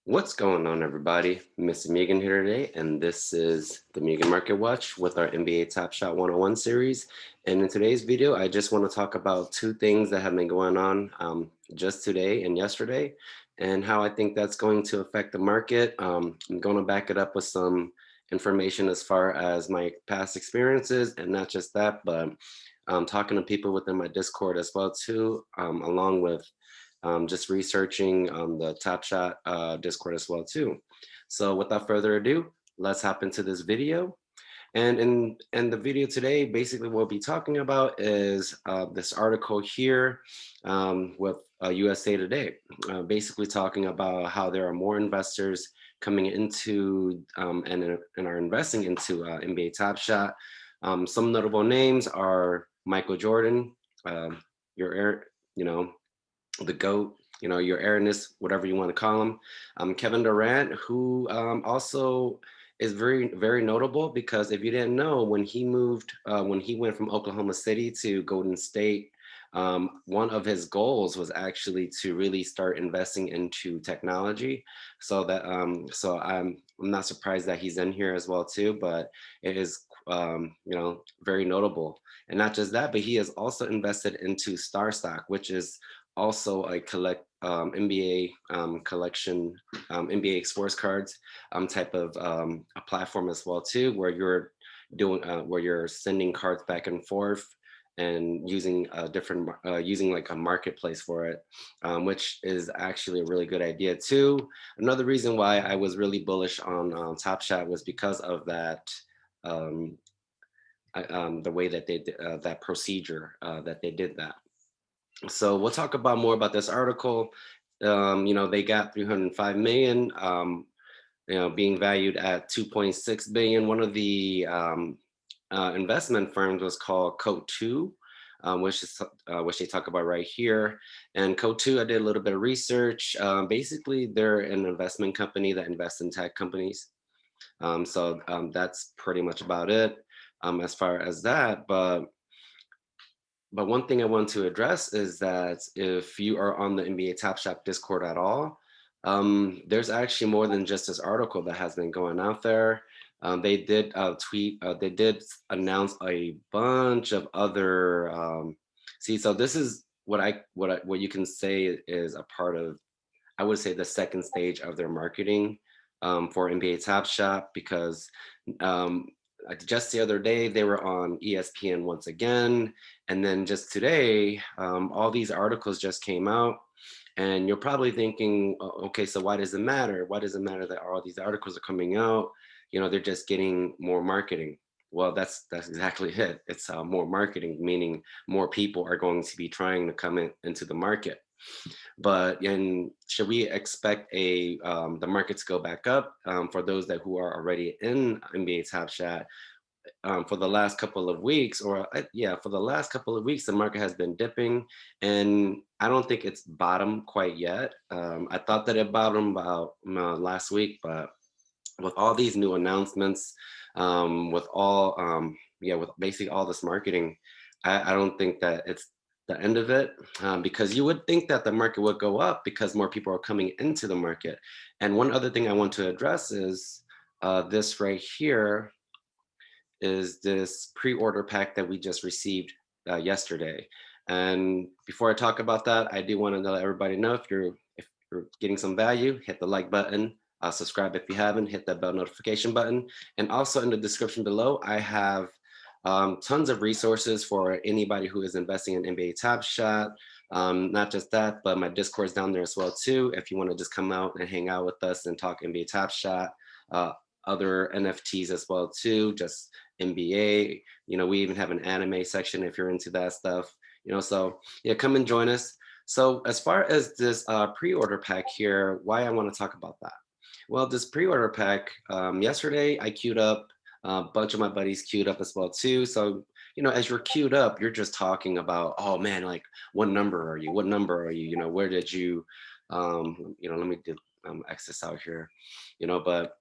What's going on, everybody? Mr. Megan here today, and this is the Megan Market Watch with our NBA Top Shot 101 series. And in today's video, I just want to talk about two things that have been going on just today and yesterday, and how I think that's going to affect the market. I'm going to back it up with some information as far as my past experiences, and not just that, but talking to people within my Discord as well too, along with just researching the Top Shot Discord as well too. So without further ado, let's hop into this video. And in the video today, basically what we'll be talking about is this article here with USA Today, basically talking about how there are more investors coming into and are investing into NBA Top Shot. Some notable names are Michael Jordan, your you know, the GOAT, your airness, whatever you want to call him. Kevin Durant, who also is very, very notable because if you didn't know, when he went from Oklahoma City to Golden State, one of his goals was actually to really start investing into technology. So I'm not surprised that he's in here as well too, but it is very notable. And not just that, but he has also invested into Star Stock, which is also a NBA collection, NBA sports cards type of a platform as well too, where you're where you're sending cards back and forth and using using like a marketplace for it, which is actually a really good idea too. Another reason why I was really bullish on Top Shot was because of that. Um, the way that they did that procedure that they did that. So we'll talk about more about this article. They got 305 million, being valued at 2.6 billion. One of the investment firms was called Coatue, which they talk about right here. And Coatue, I did a little bit of research. Basically, they're an investment company that invests in tech companies. So that's pretty much about it as far as that. But one thing I want to address is that if you are on the NBA Top Shot Discord at all, there's actually more than just this article that has been going out there. They did they did announce a bunch of other. So this is what you can say is a part of, I would say, the second stage of their marketing for NBA Top Shot, because um, just the other day they were on ESPN once again, and then just today, all these articles just came out, and you're probably thinking, okay, so why does it matter? Why does it matter that all these articles are coming out? They're just getting more marketing. Well, that's exactly it. It's more marketing, meaning more people are going to be trying to come into the market. But should we expect the market to go back up for those that who are already in NBA Top Shot? For the last couple of weeks, for the last couple of weeks, the market has been dipping, and I don't think it's bottomed quite yet. I thought that it bottomed about last week, but with all these new announcements, with basically all this marketing, I don't think that it's the end of it, because you would think that the market would go up because more people are coming into the market. And one other thing I want to address is this right here is this pre-order pack that we just received yesterday. And before I talk about that, I do want to let everybody know, if you're getting some value, hit the like button, subscribe if you haven't, hit that bell notification button. And also in the description below, I have tons of resources for anybody who is investing in NBA Top Shot. Not just that, but my Discord's down there as well too. If you want to just come out and hang out with us and talk NBA Top Shot, uh, other NFTs as well too, just NBA. We even have an anime section if you're into that stuff. So yeah, come and join us. So as far as this pre-order pack here, why I want to talk about that? Well, this pre-order pack, yesterday I queued up, a bunch of my buddies queued up as well too. So as you're queued up, you're just talking about, oh man, like what number are you? What number are you? Where did you? Let me X this out here. But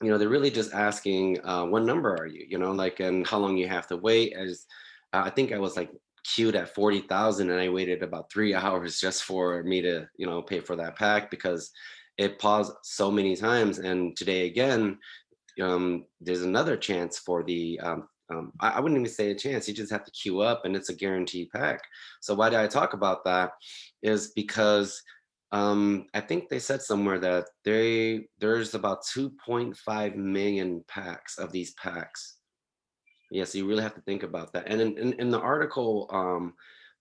they're really just asking, what number are you, like, and how long you have to wait. As I think I was like queued at 40,000, and I waited about 3 hours just for me to, pay for that pack, because it paused so many times, and today again, there's another chance for the I wouldn't even say a chance. You just have to queue up, and it's a guaranteed pack. So why did I talk about that? Is because I think they said somewhere that there's about 2.5 million packs of these packs. Yeah, so you really have to think about that. And in the article,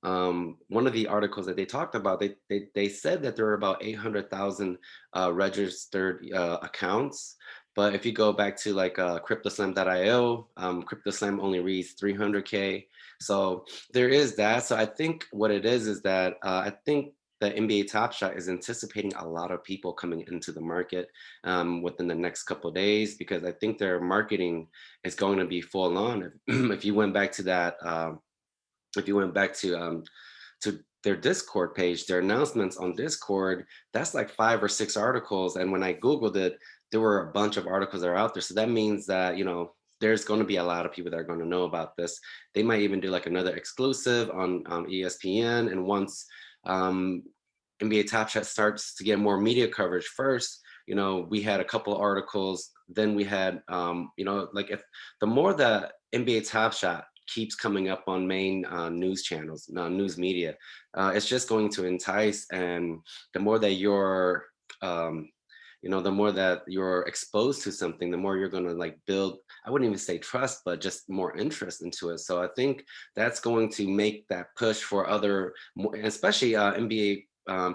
one of the articles that they talked about, they said that there are about 800,000 registered accounts. But if you go back to like CryptoSlam.io, CryptoSlam only reads 300K. So there is that. So I think what it is that I think the NBA Top Shot is anticipating a lot of people coming into the market within the next couple of days, because I think their marketing is going to be full on. If you went back to that, if you went back to their Discord page, their announcements on Discord, that's like 5 or 6 articles. And when I Googled it, there were a bunch of articles that are out there. So that means that, there's going to be a lot of people that are going to know about this. They might even do like another exclusive on ESPN. And once um, NBA Top Shot starts to get more media coverage first, we had a couple of articles. Then we had, like if the more the NBA Top Shot keeps coming up on main news channels, news media, it's just going to entice. And the more that um, the more that you're exposed to something, the more you're going to like build, I wouldn't even say trust, but just more interest into it. So I think that's going to make that push for other, especially NBA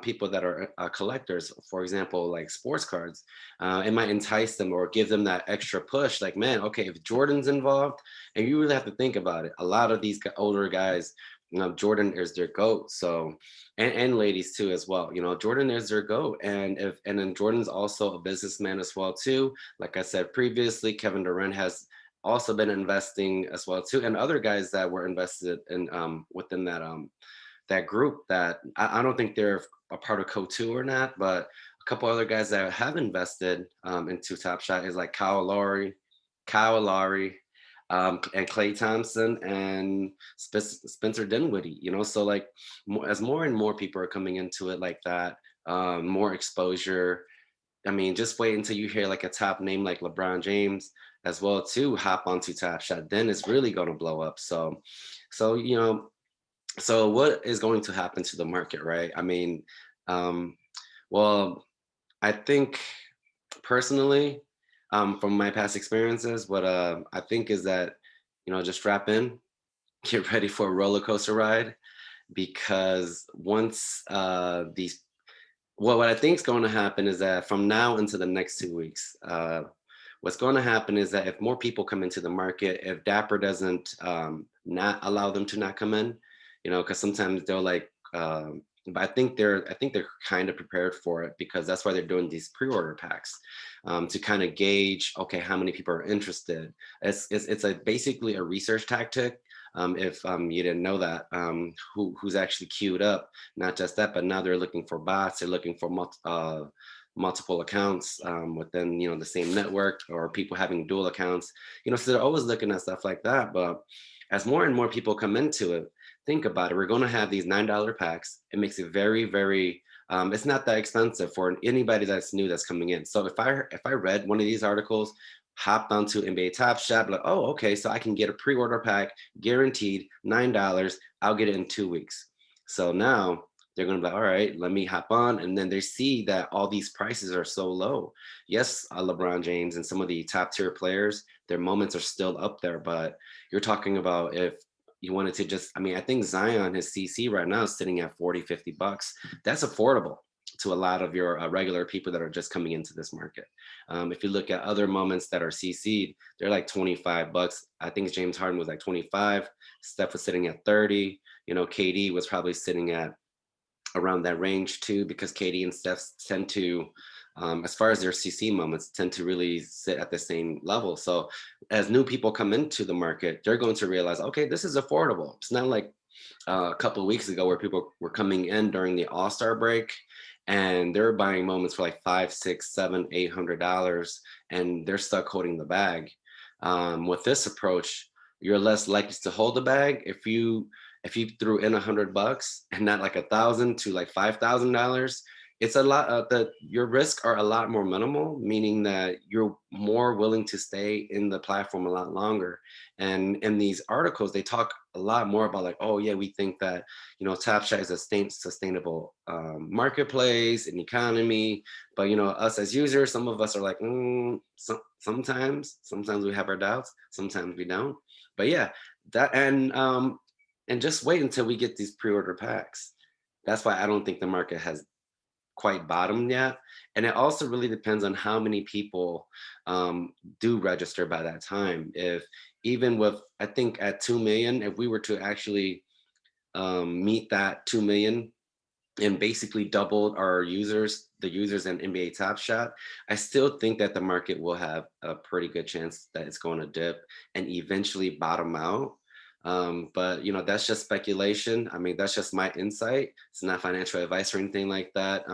people that are collectors, for example, like sports cards. It might entice them or give them that extra push. Like, man, okay, if Jordan's involved, and you really have to think about it, a lot of these older guys, Jordan is their goat. So, and ladies too as well. Jordan is their goat, and then Jordan's also a businessman as well too. Like I said previously, Kevin Durant has also been investing as well too, and other guys that were invested in within that group that I don't think they're a part of Coatue or not, but a couple other guys that have invested into Top Shot is like Kyle Lowry, and Clay Thompson and Spencer Dinwiddie. So like as more and more people are coming into it like that, more exposure. I mean, just wait until you hear like a top name like LeBron James as well to hop onto Top Shot. Then it's really going to blow up. So so what is going to happen to the market, right? I mean, um, well, I think personally, from my past experiences, what I think is that, just strap in, get ready for a roller coaster ride, because once these, well, what I think is going to happen is that from now into the next 2 weeks, what's going to happen is that if more people come into the market, if Dapper doesn't not allow them to not come in, because sometimes they'll like, but I think they're kind of prepared for it, because that's why they're doing these pre-order packs, to kind of gauge, okay, how many people are interested. It's a basically a research tactic. If you didn't know that, who's actually queued up, not just that, but now they're looking for bots. They're looking for multiple accounts within the same network, or people having dual accounts. So they're always looking at stuff like that. But as more and more people come into it, think about it. We're going to have these $9 packs. It makes it very, very. It's not that expensive for anybody that's new that's coming in. So if I read one of these articles, hopped onto NBA Top Shop, like, oh, okay, so I can get a pre-order pack, guaranteed $9. I'll get it in 2 weeks. So now they're going to be like, all right, let me hop on. And then they see that all these prices are so low. Yes, LeBron James and some of the top tier players, their moments are still up there. But you're talking about if you wanted to just, I mean, I think Zion, his CC right now is sitting at 40, $50. That's affordable to a lot of your regular people that are just coming into this market. If you look at other moments that are CC'd, they're like $25. I think James Harden was like 25. Steph was sitting at 30. KD was probably sitting at around that range too, because KD and Steph tend to, as far as their CC moments, tend to really sit at the same level. So as new people come into the market, they're going to realize, okay, this is affordable. It's not like a couple of weeks ago where people were coming in during the All-Star break and they're buying moments for like $5, $6, $7, $800, and they're stuck holding the bag. With this approach, you're less likely to hold the bag if you threw in $100 and not like 1,000 to like $5,000. it's a lot the your risks are a lot more minimal, meaning that you're more willing to stay in the platform a lot longer. And in these articles, they talk a lot more about like, oh yeah, we think that Tapshot is a sustainable marketplace and economy. But us as users, some of us are like, sometimes we have our doubts, sometimes we don't. But yeah, that and just wait until we get these pre-order packs. That's why I don't think the market has quite bottomed yet. And it also really depends on how many people do register by that time. If even with, I think at 2 million, if we were to actually meet that 2 million and basically doubled our users, the users in NBA Top Shot, I still think that the market will have a pretty good chance that it's going to dip and eventually bottom out. But that's just speculation. I mean, that's just my insight. It's not financial advice or anything like that.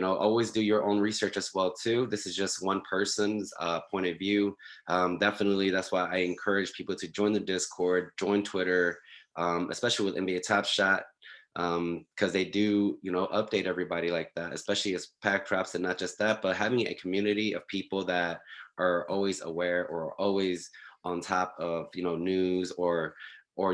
Always do your own research as well too. This is just one person's point of view. Definitely, that's why I encourage people to join the Discord, join Twitter, especially with NBA Top Shot, because they do update everybody like that, especially as pack drops. And not just that, but having a community of people that are always aware or always on top of news, or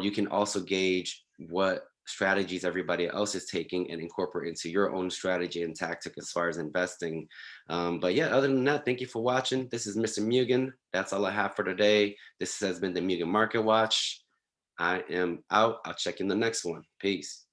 you can also gauge what strategies everybody else is taking and incorporate into your own strategy and tactic as far as investing. But yeah, other than that, thank you for watching. This is Mr. Mugen. That's all I have for today. This has been the Mugen Market Watch. I am out. I'll check in the next one. Peace.